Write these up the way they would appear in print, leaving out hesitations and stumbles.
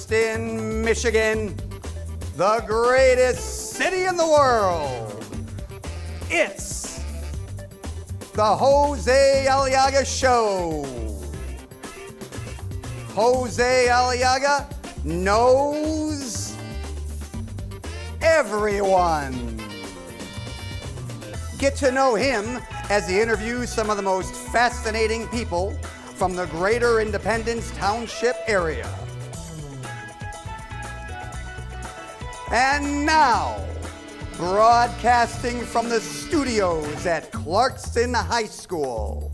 Clarkston, Michigan, the greatest city in the world. It's the Jose Aliaga Show. Jose Aliaga knows everyone. Get to know him as he interviews some of the most fascinating people from the greater Independence Township area. And now, broadcasting from the studios at Clarkston High School,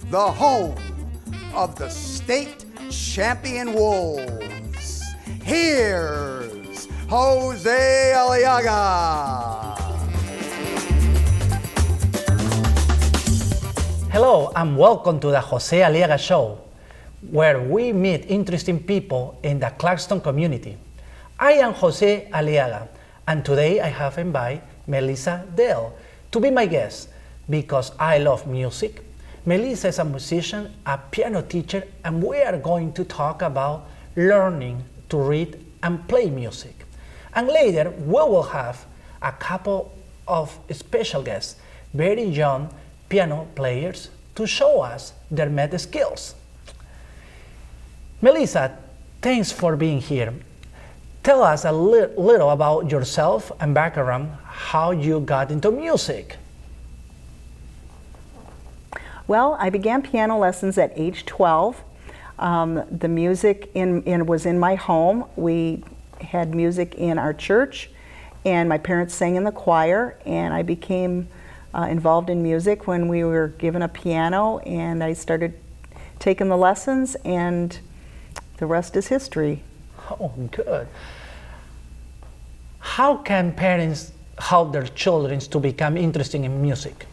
the home of the state champion Wolves, here's Jose Aliaga. Hello and welcome to the Jose Aliaga Show, where we meet interesting people in the Clarkston community. I am Jose Aliaga, and today I have invited Melissa Dell to be my guest because I love music. Melissa is a musician, a piano teacher, and we are going to talk about learning to read and play music. And later we will have a couple of special guests, very young piano players, to show us their meta skills. Melissa, thanks for being here. Tell us a little about yourself and background, how you got into music. Well, I began piano lessons at age 12. The music was in my home. We had music in our church, and my parents sang in the choir, and I became involved in music when we were given a piano, and I started taking the lessons, and the rest is history. Oh, good. How can parents help their children to become interested in music?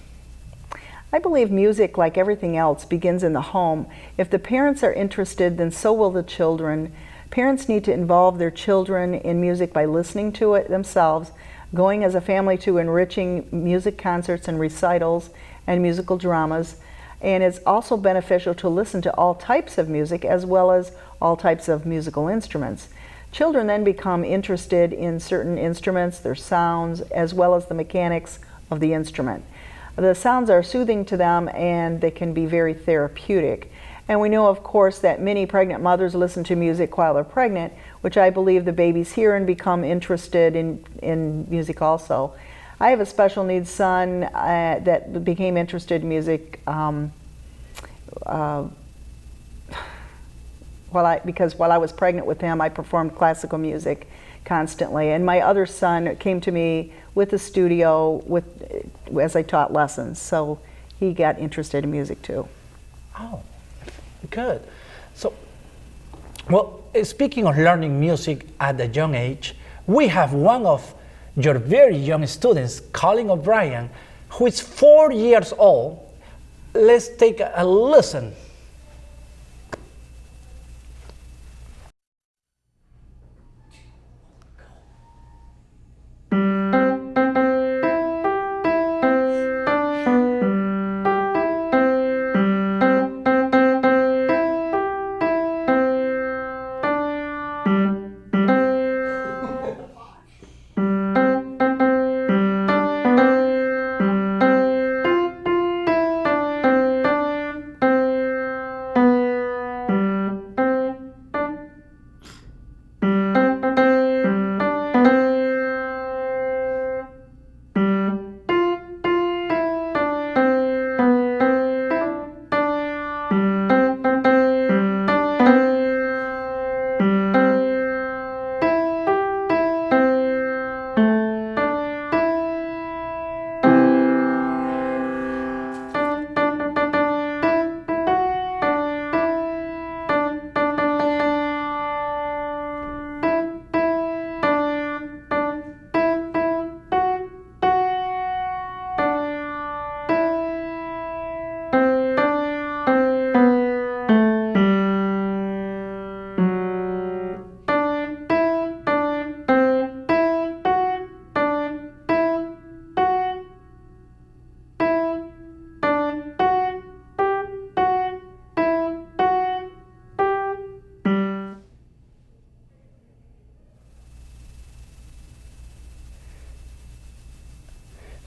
I believe music, like everything else, begins in the home. If the parents are interested, then so will the children. Parents need to involve their children in music by listening to it themselves, going as a family to enriching music concerts and recitals and musical dramas. And it's also beneficial to listen to all types of music as well as all types of musical instruments. Children then become interested in certain instruments, their sounds, as well as the mechanics of the instrument. The sounds are soothing to them and they can be very therapeutic. And we know, of course, that many pregnant mothers listen to music while they're pregnant, which I believe the babies hear and become interested in music also. I have a special needs son that became interested in music because while I was pregnant with him, I performed classical music constantly. And my other son came to me with a studio as I taught lessons. So he got interested in music too. Oh, good. So, well, speaking of learning music at a young age, we have one of your very young students, Colin O'Brien, who is 4 years old. Let's take a listen.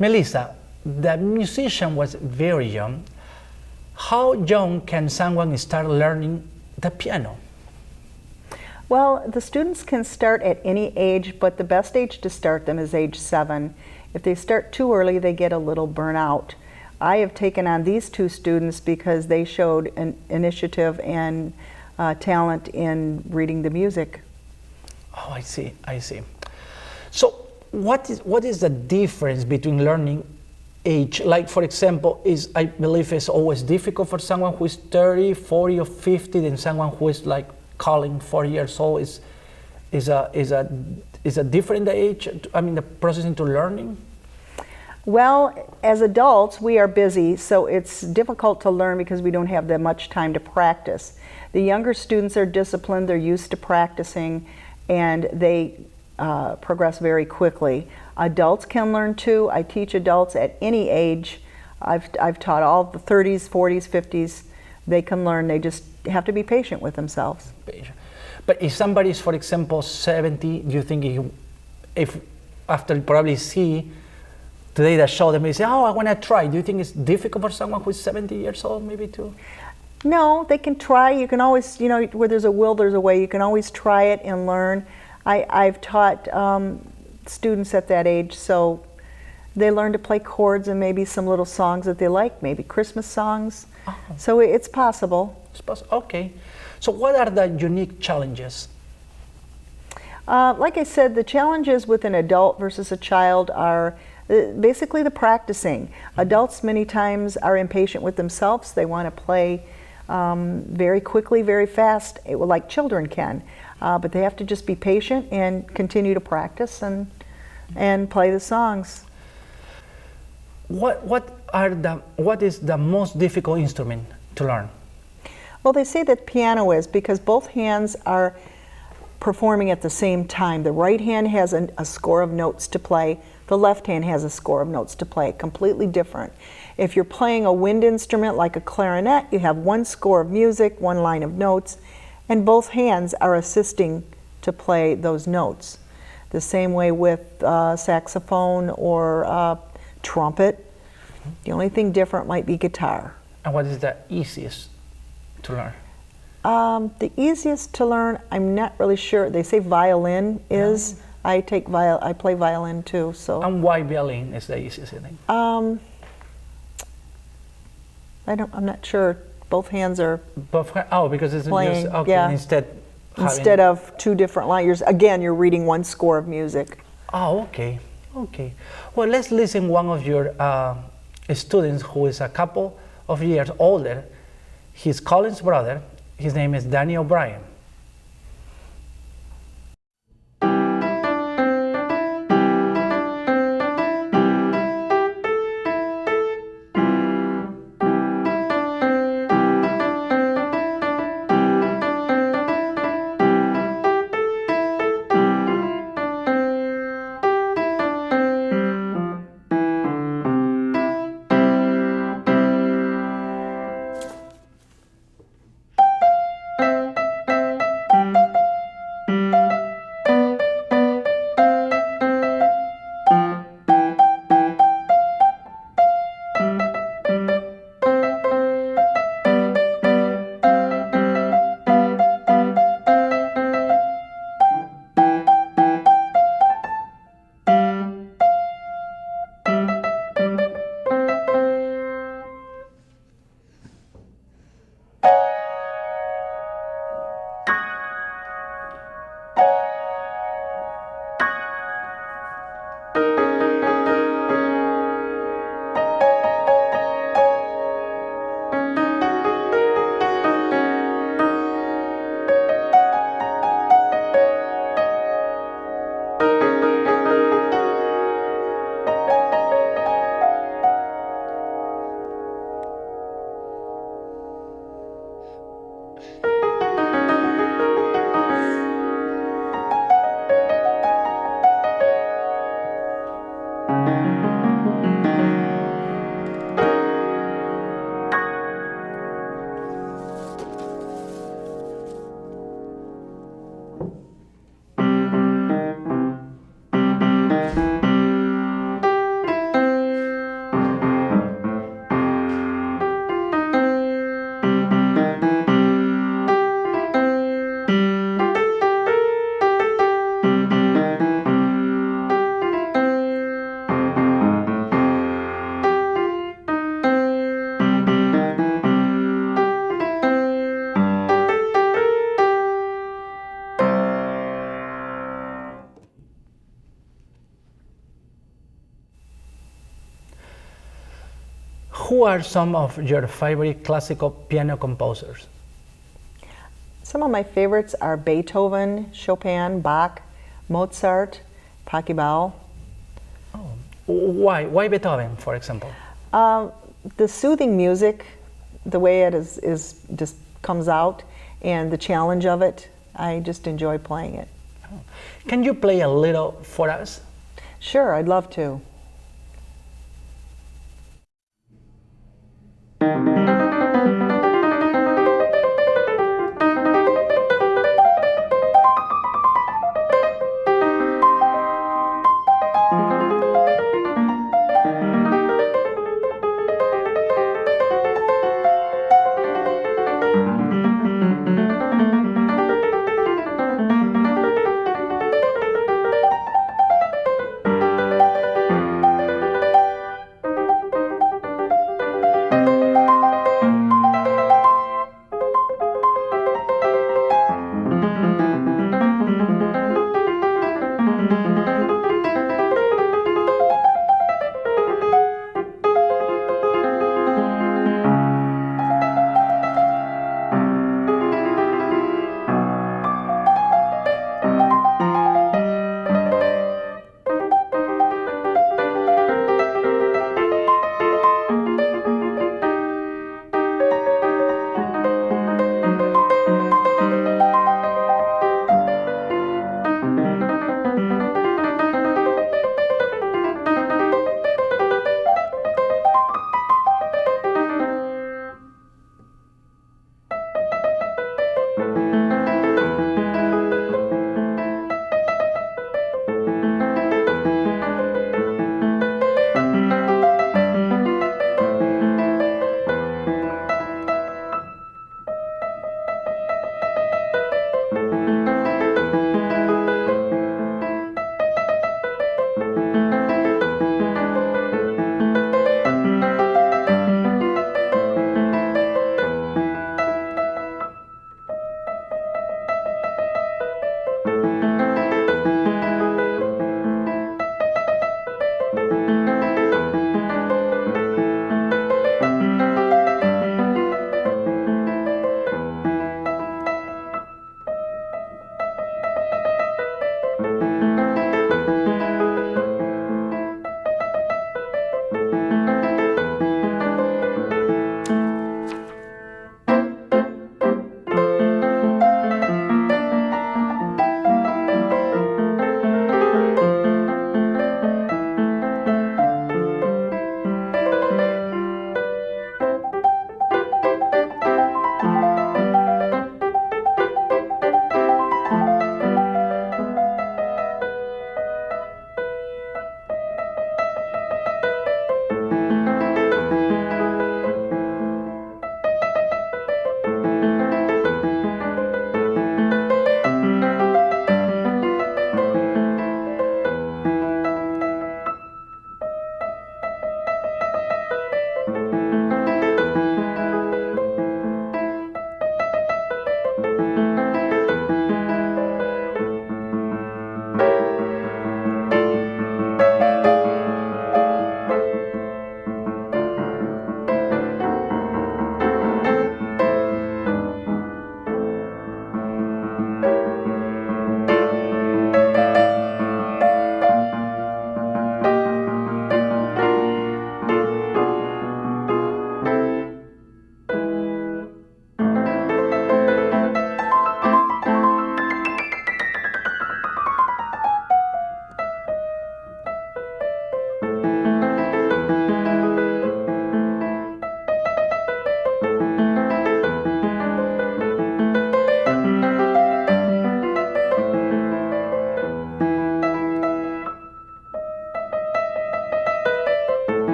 Melissa, the musician was very young. How young can someone start learning the piano? Well, the students can start at any age, but the best age to start them is age 7. If they start too early, they get a little burnout. I have taken on these 2 students because they showed an initiative and talent in reading the music. Oh, I see, I see. So what is the difference between learning age? Like, for example, I believe it's always difficult for someone who is 30, 40, or 50 than someone who is like calling 4 years old. Is a different the age? I mean, the process into learning? Well, as adults, we are busy, so it's difficult to learn because we don't have that much time to practice. The younger students are disciplined, they're used to practicing, and they progress very quickly. Adults can learn too. I teach adults at any age. I've taught all the 30s, 40s, 50s. They can learn. They just have to be patient with themselves. But if somebody is, for example, 70, do you think if after probably see today the show, they may say, oh, I want to try. Do you think it's difficult for someone who's 70 years old maybe to? No, they can try. You can always, where there's a will, there's a way. You can always try it and learn. I've taught students at that age, so they learn to play chords and maybe some little songs that they like, maybe Christmas songs. Oh. So it's possible. It's possible. Okay. So what are the unique challenges? Like I said, the challenges with an adult versus a child are basically the practicing. Adults many times are impatient with themselves. They want to play very quickly, very fast, like children can. But they have to just be patient and continue to practice and play the songs. What is the most difficult instrument to learn? Well, they say that piano is because both hands are performing at the same time. The right hand has a score of notes to play. The left hand has a score of notes to play, completely different. If you're playing a wind instrument like a clarinet, you have one score of music, one line of notes, and both hands are assisting to play those notes. The same way with saxophone or trumpet. The only thing different might be guitar. And what is the easiest to learn? The easiest to learn, I'm not really sure. They say violin is. I play violin too. So. And why violin is the easiest thing? I'm not sure. Both hands are. Because it's playing. Just, okay. Yeah. Instead of 2 different lines. Again, you're reading one score of music. Oh, okay. Okay. Well, let's listen one of your students who is a couple of years older. He's Colin's brother. His name is Danny O'Brien. Who are some of your favorite classical piano composers? Some of my favorites are Beethoven, Chopin, Bach, Mozart, Pachelbel. Why Beethoven, for example? The soothing music, the way it is just comes out, and the challenge of it, I just enjoy playing it. Can you play a little for us? Sure, I'd love to.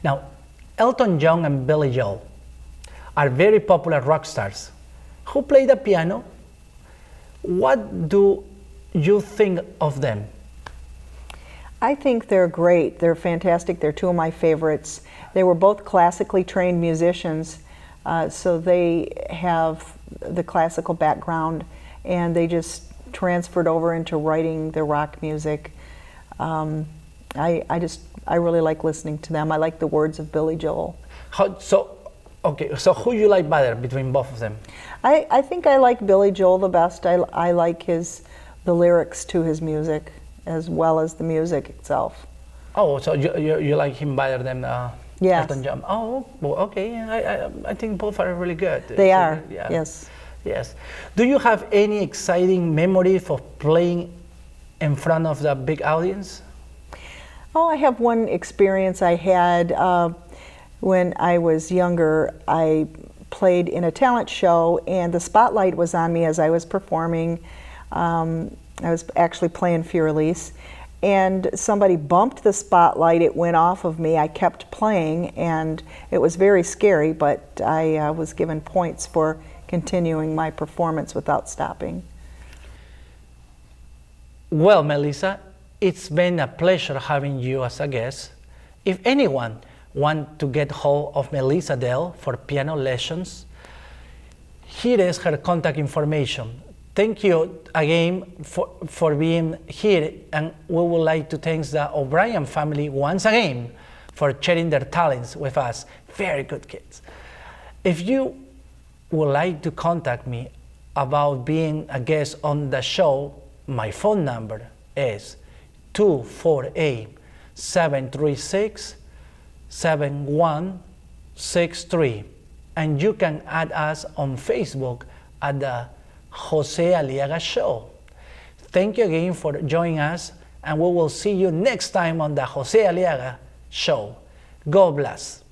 Now, Elton John and Billy Joel are very popular rock stars who play the piano. What do you think of them? I think they're great. They're fantastic. They're two of my favorites. They were both classically trained musicians, so they have the classical background, and they just transferred over into writing the rock music. I really like listening to them. I like the words of Billy Joel. So who you like better between both of them? I think I like Billy Joel the best. I like the lyrics to his music as well as the music itself. Oh, so you like him better than Yes. Elton John? Oh, well, okay. I think both are really good. They are, yeah. yes. Yes. Do you have any exciting memory for playing in front of the big audience? Oh, I have one experience I had when I was younger. I played in a talent show, and the spotlight was on me as I was performing. I was actually playing Fur-Elise, and somebody bumped the spotlight. It went off of me. I kept playing, and it was very scary, but I was given points for continuing my performance without stopping. Well, Melissa, it's been a pleasure having you as a guest. If anyone wants to get hold of Melissa Dell for piano lessons, here is her contact information. Thank you again for being here, and we would like to thank the O'Brien family once again for sharing their talents with us. Very good kids. If you would like to contact me about being a guest on the show, my phone number is 248-736-7163, and you can add us on Facebook at the Jose Aliaga Show. Thank you again for joining us, and we will see you next time on the Jose Aliaga Show. God bless.